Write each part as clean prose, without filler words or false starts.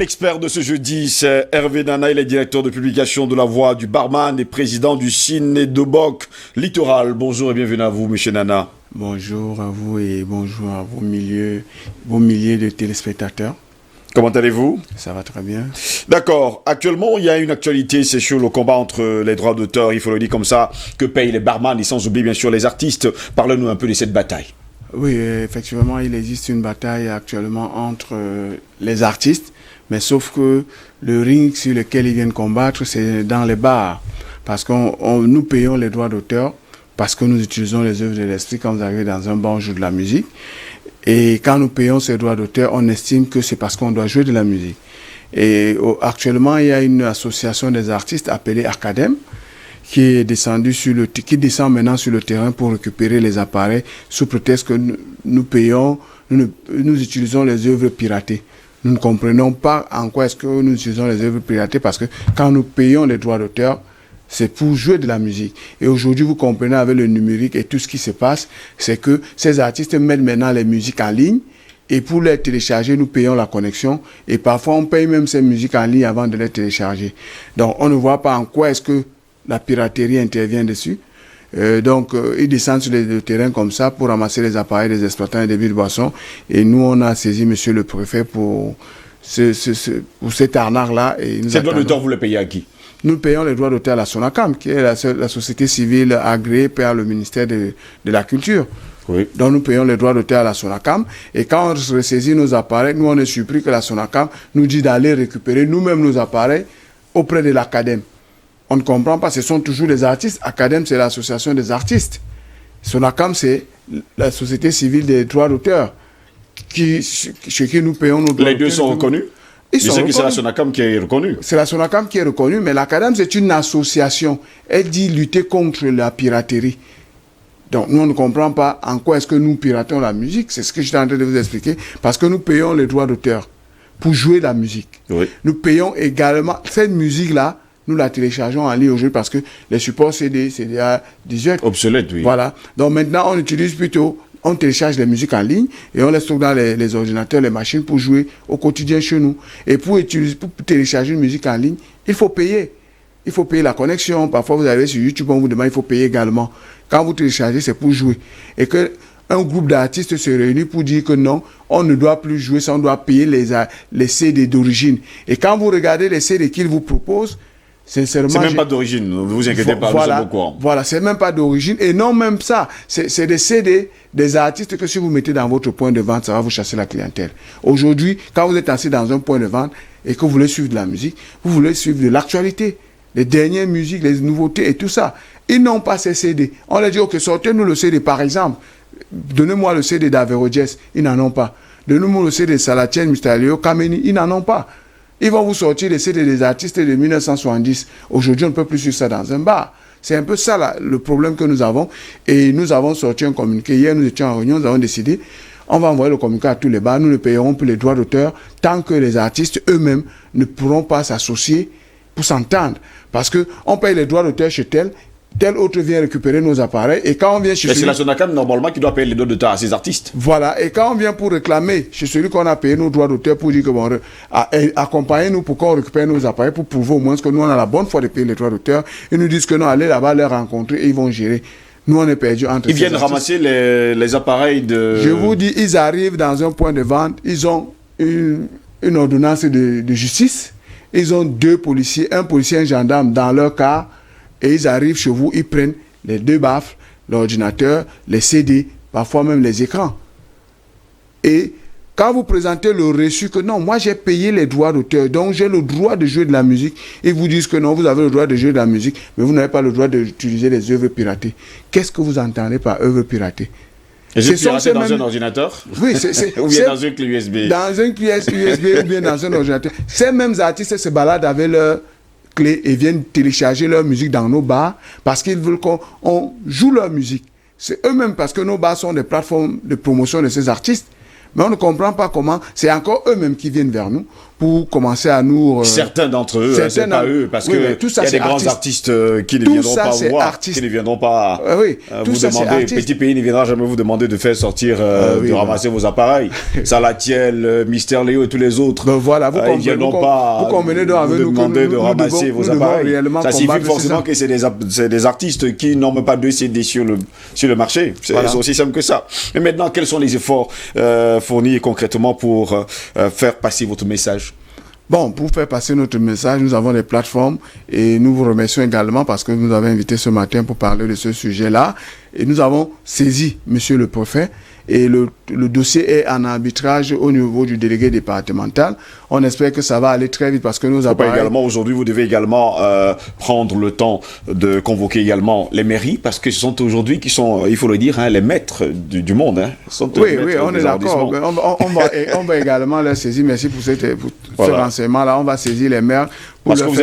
L'expert de ce jeudi, c'est Hervé Nana, il est directeur de publication de La Voix du Barman et président du Ciné-Doboc Littoral. Bonjour et bienvenue à vous, monsieur Nana. Bonjour à vous et bonjour à vos milliers de téléspectateurs. Comment allez-vous? Ça va très bien. D'accord. Actuellement, il y a une actualité, c'est sur le combat entre les droits d'auteur, il faut le dire comme ça, que payent les barman et sans oublier bien sûr les artistes. Parlez-nous un peu de cette bataille. Oui, effectivement, il existe une bataille actuellement entre les artistes, mais sauf que le ring sur lequel ils viennent combattre, c'est dans les bars. Parce que nous payons les droits d'auteur, parce que nous utilisons les œuvres de l'esprit quand vous arrivez dans un bar, on joue de la musique. Et quand nous payons ces droits d'auteur, on estime que c'est parce qu'on doit jouer de la musique. Et actuellement, il y a une association des artistes appelée Academ, qui descend maintenant sur le terrain pour récupérer les appareils sous prétexte que nous payons, nous utilisons les œuvres piratées. Nous ne comprenons pas en quoi est-ce que nous utilisons les œuvres piratées parce que quand nous payons les droits d'auteur, c'est pour jouer de la musique. Et aujourd'hui, vous comprenez avec le numérique et tout ce qui se passe, c'est que ces artistes mettent maintenant les musiques en ligne et pour les télécharger, nous payons la connexion et parfois on paye même ces musiques en ligne avant de les télécharger. Donc on ne voit pas en quoi est-ce que la piraterie intervient dessus. Ils descendent sur le terrain comme ça pour ramasser les appareils des exploitants et des villes de boissons. Et nous, on a saisi monsieur le préfet pour cette arnaque-là. Ces droits d'auteur, vous les payez à qui? Nous payons les droits d'auteur à la Sonacam, qui est la société civile agréée par le ministère de la Culture. Oui. Donc nous payons les droits d'auteur à la Sonacam. Et quand on ressaisit nos appareils, nous on est surpris que la Sonacam nous dit d'aller récupérer nous-mêmes nos appareils auprès de l'Academ. On ne comprend pas, ce sont toujours les artistes. Academ, c'est l'association des artistes. Sonacam, c'est la société civile des droits d'auteur, chez qui nous payons nos droits d'auteur. Les deux sont reconnus? Je sais que c'est la Sonacam qui est reconnue. C'est la Sonacam qui est reconnue, mais l'Academ, c'est une association. Elle dit lutter contre la piraterie. Donc, nous, on ne comprend pas en quoi est-ce que nous piratons la musique. C'est ce que je suis en train de vous expliquer. Parce que nous payons les droits d'auteur pour jouer la musique. Oui. Nous payons également cette musique-là. Nous la téléchargeons en ligne aujourd'hui parce que les supports CD, c'est déjà obsolète, oui. Voilà. Donc maintenant, on utilise plutôt, on télécharge les musiques en ligne et on les stocke dans les ordinateurs, les machines pour jouer au quotidien chez nous. Et pour télécharger une musique en ligne, il faut payer. Il faut payer la connexion. Parfois, vous arrivez sur YouTube, on vous demande, il faut payer également. Quand vous téléchargez, c'est pour jouer. Et que un groupe d'artistes se réunit pour dire que non, on ne doit plus jouer, ça, on doit payer les CD d'origine. Et quand vous regardez les CD qu'ils vous proposent, sincèrement, c'est même pas d'origine, ne vous inquiétez pas, voilà, nous sommes au courant. Voilà, c'est même pas d'origine. Et non, même ça, c'est des CD des artistes que si vous mettez dans votre point de vente, ça va vous chasser la clientèle. Aujourd'hui, quand vous êtes assis dans un point de vente et que vous voulez suivre de la musique, vous voulez suivre de l'actualité, les dernières musiques, les nouveautés et tout ça. Ils n'ont pas ces CD. On leur dit, ok, sortez-nous le CD, par exemple. Donnez-moi le CD d'Avero Jazz. Ils n'en ont pas. Donnez-moi le CD de Salatien, Mystalio, Kameni. Ils n'en ont pas. Ils vont vous sortir les CD des artistes de 1970. Aujourd'hui, on ne peut plus suivre ça dans un bar. C'est un peu ça là, le problème que nous avons. Et nous avons sorti un communiqué. Hier, nous étions en réunion, nous avons décidé, on va envoyer le communiqué à tous les bars. Nous ne payerons plus les droits d'auteur tant que les artistes eux-mêmes ne pourront pas s'associer pour s'entendre. Parce qu'on paye les droits d'auteur chez tel autre vient récupérer nos appareils et quand on vient chez c'est la Sonacam normalement qui doit payer les droits d'auteur à ses artistes. Voilà, et quand on vient pour réclamer chez celui qu'on a payé nos droits d'auteur pour dire que bon, accompagnez-nous pour qu'on récupère nos appareils pour prouver au moins que nous on a la bonne foi de payer les droits d'auteur, ils nous disent que non, allez là-bas les rencontrer et ils vont gérer. Nous on est perdu entre ils viennent ramasser les appareils de... Je vous dis, ils arrivent dans un point de vente, ils ont une ordonnance de justice, ils ont deux policiers, un policier et un gendarme dans leur car. Et ils arrivent chez vous, ils prennent les deux baffles, l'ordinateur, les CD, parfois même les écrans. Et quand vous présentez le reçu que non, moi j'ai payé les droits d'auteur, donc j'ai le droit de jouer de la musique, ils vous disent que non, vous avez le droit de jouer de la musique, mais vous n'avez pas le droit d'utiliser les œuvres piratées. Qu'est-ce que vous entendez par œuvres piratées? Et c'est piraté dans un ordinateur? Oui, ou bien dans une clé USB? Dans une clé USB ou bien dans un ordinateur. Ces mêmes artistes se baladent avec leur clés et viennent télécharger leur musique dans nos bars parce qu'ils veulent qu'on joue leur musique. C'est eux-mêmes parce que nos bars sont des plateformes de promotion de ces artistes. Mais on ne comprend pas comment. C'est encore eux-mêmes qui viennent vers nous pour commencer à nous... certains d'entre eux, c'est pas eux, parce oui, que il y a des grands artistes qui ne viendront pas vous voir, qui ne viendront pas vous demander. Petit Pays ne viendra jamais vous demander de faire sortir, de ramasser vos appareils. Salatiel, Mister Léo et tous les autres. Ben voilà, vous ils ne viendront pas vous demander de ramasser vos appareils. Ça signifie forcément que c'est des artistes qui n'ont même pas de CD sur le marché. C'est aussi simple que ça. Mais maintenant, quels sont les efforts fournis concrètement pour faire passer votre message? Bon, pour faire passer notre message, nous avons des plateformes et nous vous remercions également parce que vous nous avez invité ce matin pour parler de ce sujet-là. Et nous avons saisi Monsieur le Préfet et le dossier est en arbitrage au niveau du délégué départemental. On espère que ça va aller très vite parce que nous avons... Aujourd'hui, vous devez également prendre le temps de convoquer également les mairies parce que ce sont aujourd'hui qui sont, il faut le dire, les maîtres du monde. Oui, on est d'accord. On va également leur saisir. Merci pour ce renseignement-là. On va saisir les maires. Parce que vous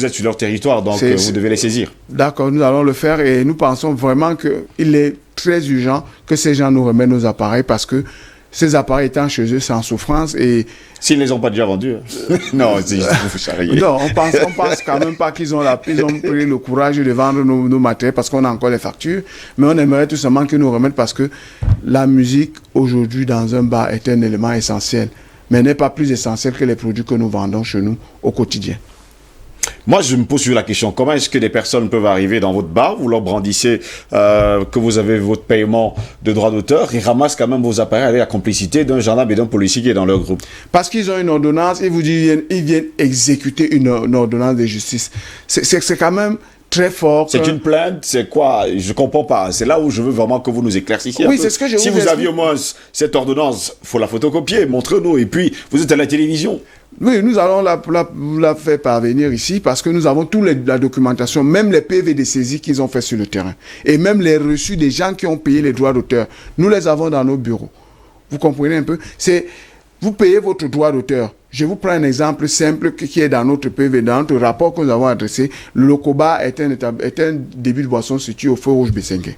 êtes sur leur territoire, donc vous devez les saisir. D'accord, nous allons le faire et nous pensons vraiment qu'il est très urgent que ces gens nous remettent nos appareils parce que ces appareils étant chez eux, c'est en souffrance et... S'ils ne les ont pas déjà vendus. Non, c'est juste pour vous charrier. Non, on pense quand même pas qu'ils ont pris le courage de vendre nos matériels parce qu'on a encore les factures. Mais on aimerait tout simplement qu'ils nous remettent parce que la musique, aujourd'hui, dans un bar, est un élément essentiel. Mais n'est pas plus essentiel que les produits que nous vendons chez nous au quotidien. Moi, je me pose sur la question, comment est-ce que des personnes peuvent arriver dans votre bar, vous leur brandissez que vous avez votre paiement de droits d'auteur, ils ramassent quand même vos appareils avec la complicité d'un gendarme et d'un policier qui est dans leur groupe? Parce qu'ils ont une ordonnance, ils viennent exécuter une ordonnance de justice. C'est quand même... très fort. C'est une plainte, c'est quoi? Je comprends pas. C'est là où je veux vraiment que vous nous éclaircissiez. Oui, c'est ce que je Si vous aviez au moins cette ordonnance, faut la photocopier, montrez-nous. Et puis, vous êtes à la télévision. Oui, nous allons la faire parvenir ici parce que nous avons toute la documentation, même les PV de saisie qu'ils ont fait sur le terrain. Et même les reçus des gens qui ont payé les droits d'auteur. Nous les avons dans nos bureaux. Vous comprenez un peu? Vous payez votre droit d'auteur. Je vous prends un exemple simple qui est dans notre PV, dans notre rapport que nous avons adressé. Le Lokoba est un débit de boisson situé au feu rouge Bessengue,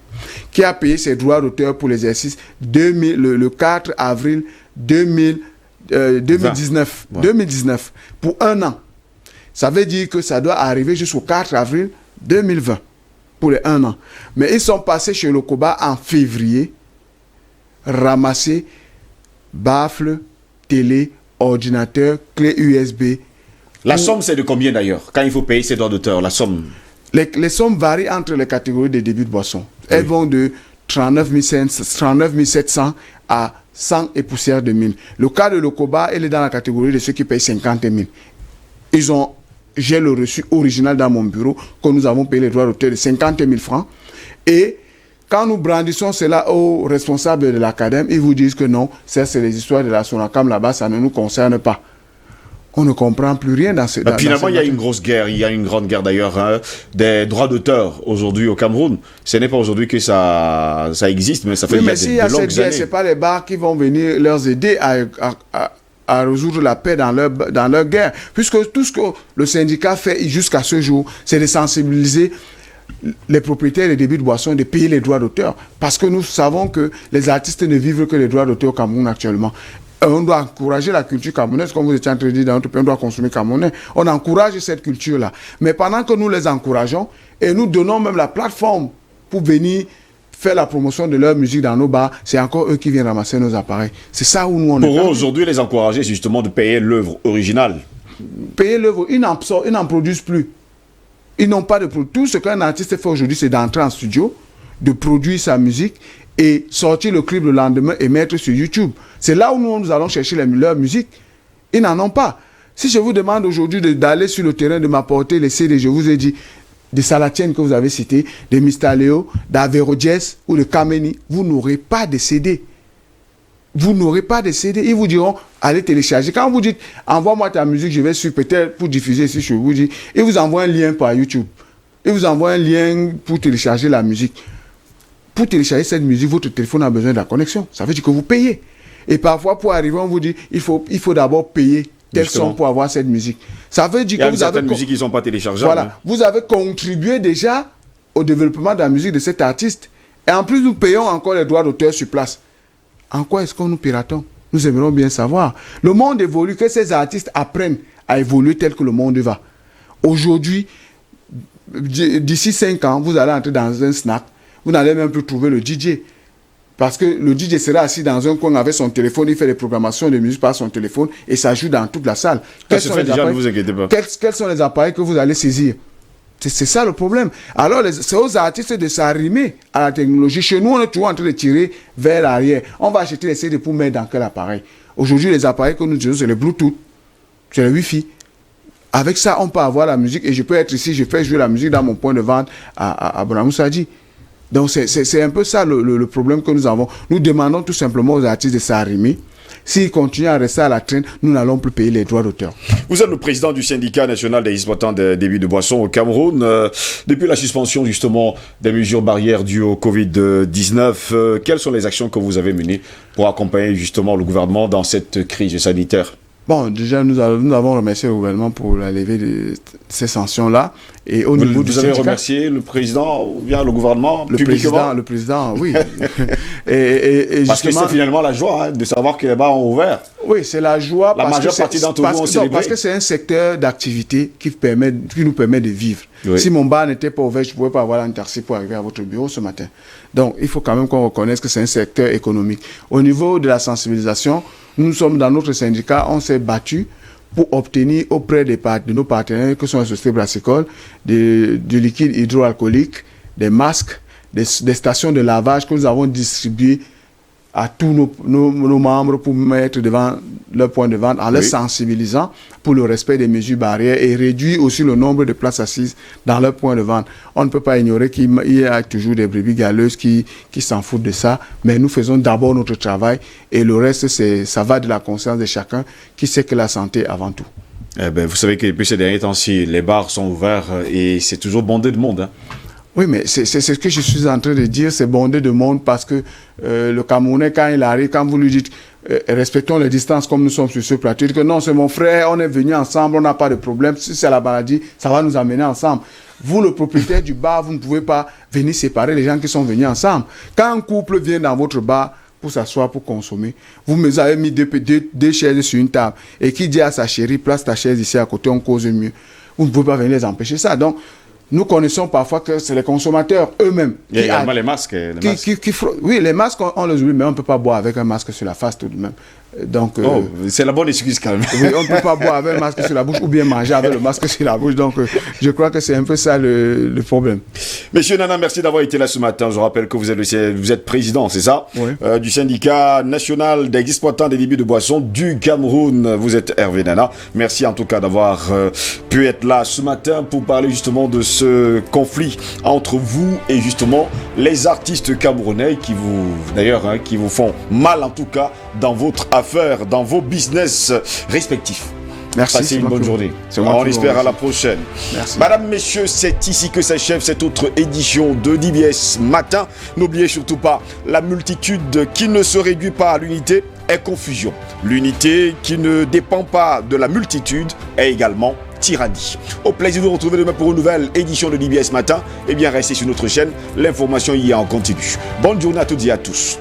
qui a payé ses droits d'auteur pour l'exercice le 4 avril 2019, ouais. 2019, pour 1 an. Ça veut dire que ça doit arriver jusqu'au 4 avril 2020, pour les 1 an. Mais ils sont passés chez Lokoba en février, ramasser baffle, télé, ordinateur, clé USB. La somme, c'est de combien d'ailleurs? Quand il faut payer ses droits d'auteur, la somme? Les sommes varient entre les catégories des débits de boissons. Elles vont de 39 700 à 100 et poussière de 1000. Le cas de Lokoba, elle est dans la catégorie de ceux qui payent 50 000. J'ai le reçu original dans mon bureau que nous avons payé les droits d'auteur de 50 000 francs. Et quand nous brandissons cela aux responsables de l'Académie, ils vous disent que non, ça c'est les histoires de la Sonacam là-bas, ça ne nous concerne pas. On ne comprend plus rien dans ce... Finalement, il y a une grosse guerre, il y a une grande guerre d'ailleurs, des droits d'auteur aujourd'hui au Cameroun. Ce n'est pas aujourd'hui que ça existe, mais ça fait mais s'il y a cette guerre, ce n'est pas les bars qui vont venir leur aider à résoudre la paix dans leur guerre. Puisque tout ce que le syndicat fait jusqu'à ce jour, c'est de sensibiliser les propriétaires des débits de boissons de payer les droits d'auteur. Parce que nous savons que les artistes ne vivent que les droits d'auteur au Cameroun actuellement. On doit encourager la culture camerounaise, comme vous étiez en train de dire, dans notre pays, on doit consommer camerounais. On encourage cette culture-là. Mais pendant que nous les encourageons, et nous donnons même la plateforme pour venir faire la promotion de leur musique dans nos bars, c'est encore eux qui viennent ramasser nos appareils. C'est ça où nous on est. Pour eux, aujourd'hui, les encourager justement de payer l'œuvre originale. Payer l'œuvre, ils n'en produisent plus. Ils n'ont pas de produit. Tout ce qu'un artiste fait aujourd'hui, c'est d'entrer en studio, de produire sa musique et sortir le clip le lendemain et mettre sur YouTube. C'est là où nous allons chercher leur musique. Ils n'en ont pas. Si je vous demande aujourd'hui d'aller sur le terrain, de m'apporter les CD, je vous ai dit, de Salatienne que vous avez cité, de Mistaleo, d'Avero Jazz ou de Kameni, vous n'aurez pas de CD. Vous n'aurez pas de CD. Ils vous diront, allez télécharger. Quand vous dites, envoie-moi ta musique, je vais sur peut-être pour diffuser ici, je vous dis, ils vous envoient un lien par YouTube. Ils vous envoient un lien pour télécharger la musique. Pour télécharger cette musique, votre téléphone a besoin de la connexion. Ça veut dire que vous payez. Et parfois, pour arriver, on vous dit, il faut d'abord payer telle somme pour avoir cette musique. Ça veut dire que vous avez... certaines musiques qui ne sont pas téléchargeables. Voilà. Hein. Vous avez contribué déjà au développement de la musique de cet artiste. Et en plus, nous payons encore les droits d'auteur sur place. En quoi est-ce qu'on nous piratons? Nous aimerions bien savoir. Le monde évolue, que ces artistes apprennent à évoluer tel que le monde va. Aujourd'hui, d'ici 5 ans, vous allez entrer dans un snack, vous n'allez même plus trouver le DJ. Parce que le DJ sera assis dans un coin avec son téléphone, il fait des programmations de musique par son téléphone et ça joue dans toute la salle. Ça se fait déjà, ne vous inquiétez pas. Quels sont les appareils que vous allez saisir? C'est ça le problème. Alors, c'est aux artistes de s'arrimer à la technologie. Chez nous, on est toujours en train de tirer vers l'arrière. On va acheter les CD pour mettre dans quel appareil? Aujourd'hui, les appareils que nous utilisons, c'est le Bluetooth, c'est le Wi-Fi. Avec ça, on peut avoir la musique et je peux être ici, je fais jouer la musique dans mon point de vente à Bonamoussadi. Donc, c'est un peu ça le problème que nous avons. Nous demandons tout simplement aux artistes de s'arrimer. S'ils continuent à rester à la traîne, nous n'allons plus payer les droits d'auteur. Vous êtes le président du syndicat national des exploitants des débits de boissons au Cameroun. Depuis la suspension justement des mesures barrières dues au Covid-19, quelles sont les actions que vous avez menées pour accompagner justement le gouvernement dans cette crise sanitaire? Bon, déjà, nous avons remercié le gouvernement pour la levée de ces sanctions-là. Et au niveau du syndicat, vous avez remercié le président ou bien le gouvernement publiquement? Le président, oui. et parce que c'est finalement la joie de savoir que les bars ont ouvert. Oui, c'est la joie. La majeure partie d'entre vous ont célébré. Parce que c'est un secteur d'activité qui nous permet de vivre. Oui. Si mon bar n'était pas ouvert, je ne pouvais pas avoir un taxi pour arriver à votre bureau ce matin. Donc, il faut quand même qu'on reconnaisse que c'est un secteur économique. Au niveau de la sensibilisation, nous sommes dans notre syndicat, on s'est battu pour obtenir auprès de nos partenaires, que sont les sociétés brassicoles, du liquide hydroalcoolique, des masques, des stations de lavage que nous avons distribuées à tous nos membres pour mettre devant leur point de vente en les sensibilisant pour le respect des mesures barrières et réduire aussi le nombre de places assises dans leur point de vente. On ne peut pas ignorer qu'il y a toujours des brebis galeuses qui s'en foutent de ça, mais nous faisons d'abord notre travail et le reste, ça va de la conscience de chacun qui sait que la santé avant tout. Eh ben, vous savez que depuis ces derniers temps-ci, les bars sont ouverts et c'est toujours bondé de monde. Hein. Oui, mais c'est ce que je suis en train de dire, c'est bondé de monde parce que le Camerounais, quand il arrive, quand vous lui dites respectons les distances comme nous sommes sur ce plateau, il dit que non, c'est mon frère, on est venus ensemble, on n'a pas de problème, si c'est la maladie, ça va nous amener ensemble. Vous, le propriétaire du bar, vous ne pouvez pas venir séparer les gens qui sont venus ensemble. Quand un couple vient dans votre bar pour s'asseoir, pour consommer, vous avez mis deux chaises sur une table et qui dit à sa chérie, place ta chaise ici à côté, on cause mieux. Vous ne pouvez pas venir les empêcher ça. Donc, nous connaissons parfois que c'est les consommateurs eux-mêmes. Il y a également les masques. Oui, les masques, on les oublie, mais on ne peut pas boire avec un masque sur la face tout de même. Donc, c'est la bonne excuse quand même. Oui, on ne peut pas boire avec un masque sur la bouche ou bien manger avec le masque sur la bouche. Donc, je crois que c'est un peu ça le problème. Monsieur Nana, merci d'avoir été là ce matin. Je rappelle que vous êtes président, c'est ça, du syndicat national des exploitants des débits de boissons du Cameroun. Vous êtes Hervé Nana. Merci en tout cas d'avoir pu être là ce matin pour parler justement de ce conflit entre vous et justement les artistes camerounais qui vous font mal en tout cas dans votre affaire, dans vos business respectifs. Merci. Passez une bonne journée. On espère à la prochaine. Merci. Madame, messieurs, c'est ici que s'achève cette autre édition de DBS Matin. N'oubliez surtout pas, la multitude qui ne se réduit pas à l'unité est confusion. L'unité qui ne dépend pas de la multitude est également tyrannie. Au plaisir de vous retrouver demain pour une nouvelle édition de DBS Matin. Eh bien, restez sur notre chaîne. L'information y est en continu. Bonne journée à toutes et à tous.